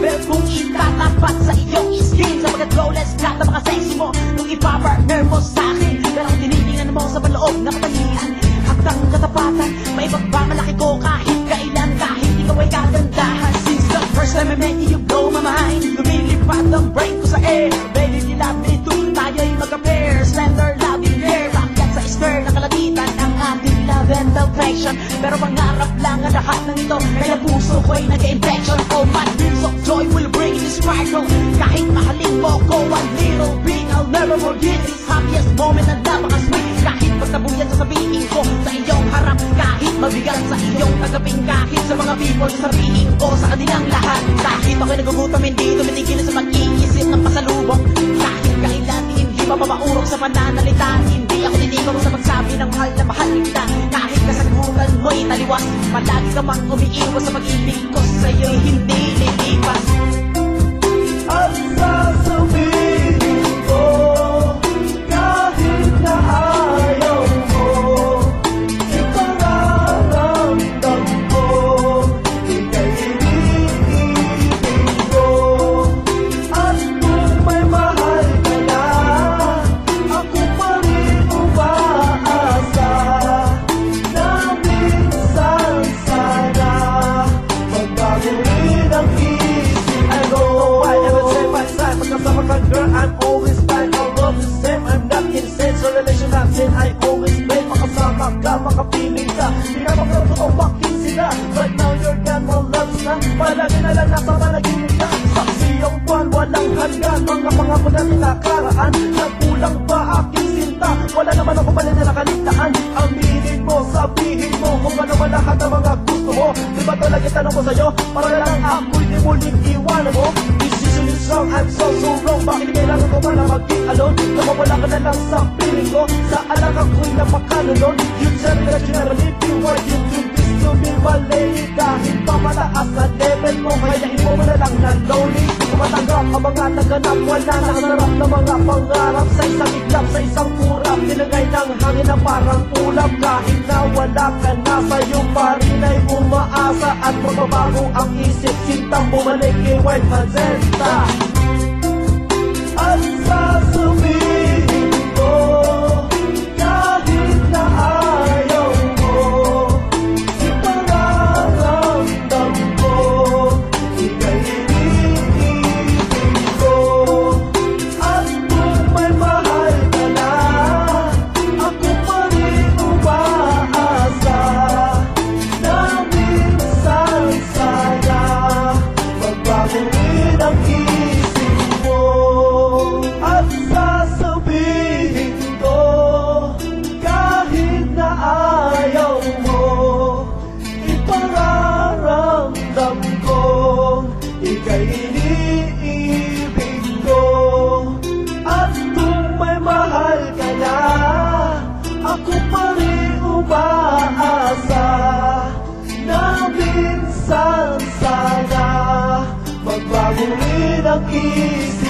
belt kung itatapat sa iyong skin. Sapagat flawless lahat ng mga sexy mo nung ipapartner mo sa'kin. Pero kung tinitingnan mo sa paloob na katangian, hanggang katapatan, may pagmamalaki ko kahit kailan, kahit ikaw ay kagandahan. Since the first time I met you, you blow my mind. Lumilipad ang brain ko sa air. Baby, you love me too, tayo'y mag-pair. Slender, loving hair, bakit sa skirt nakalagitan ang ating love and affection. Pero pangarap lang ang lahat ng ito, kaya puso ko'y nag-infection. Oh, my dreams of joy will bring this sparkle. Kahit mahalin mo ko one little bit, I'll never forget this happiest moment na napaka-sweet. Kahit pagtabuyan sasabihin ko sa iyong harap, kahit mabigat sa iyong tagapin, kahit sa mga people sasabihin ko sa kanilang lahat. Kahit ako'y nagugutom, hindi tumitigil sa pag-iisip ng pasalubong. Kahit kailan hindi mapapaurong sa pananalita, hindi ako titigaw sa pagsabi ng mahal na mahal kita. Kahit kasagutan mo'y taliwas, palagi ka mang umiiwas sa pag-ibig ko sa'yo'y hindi lilipas. At sasabihin ko, kahit na ayaw mo, ipararamdam ko, ika'y iniibig ko. At kung may mahal ka na, ako pa rin umaasa na minsan sana magbago rin ang isip ko. I never say my side, pagkasama ka girl, I'm always fine. Our love is same, I'm not insane. So relation natin, I always blame. Makasama ka, makapiling ka, di na magkaroon bakit sila. But now you're gone, my love's na palagi na lang nasa panaginip ka. Saksi yung buwan, walang hanggan, mga pangako natin nakaraan. Nagkulang ba aking sinta? Wala naman ako pala na nakaligtaan. Aminin mo, sabihin mo kung ano ba lahat ng mga gusto mo. Di ba talaga tanong ko sa'yo, para lang ako'y di muling iwanan mo. Decision is wrong, I'm so wrong. Bakit kailangan ko pala mag-be alone? Nawawala ka na lang sa piling ko, sa alagang ko'y napakalulon. You tell me that you never leave me, why you do this to me, my lady? Kahit pa mataas na level mo, kayain mo na lang na lonely. Kumatanggap ang mga naganap, wala na sarap na mga pangarap. Sa isang iglap, sa isang kurap, nilagay ng hangin na parang ulap. Kahit na wala ka na, sa'yo pa rin ay umaasa. At magbabago ang isip, sintang bumalik kay White Magenta. At sasabihin ko, kahit na ayaw mo, ipararamdam ko, ika'y iniibig ko. At kung may mahal ka na, ako pa rin umaasa na minsan sana magbago rin ang isip mo. At sasabihin ko, kahit na ayaw mo, ipararamdam ko, ika'y iniibig ko. At kung may mahal ka na, ako pa rin umaasa na minsan sana magbago rin ang isip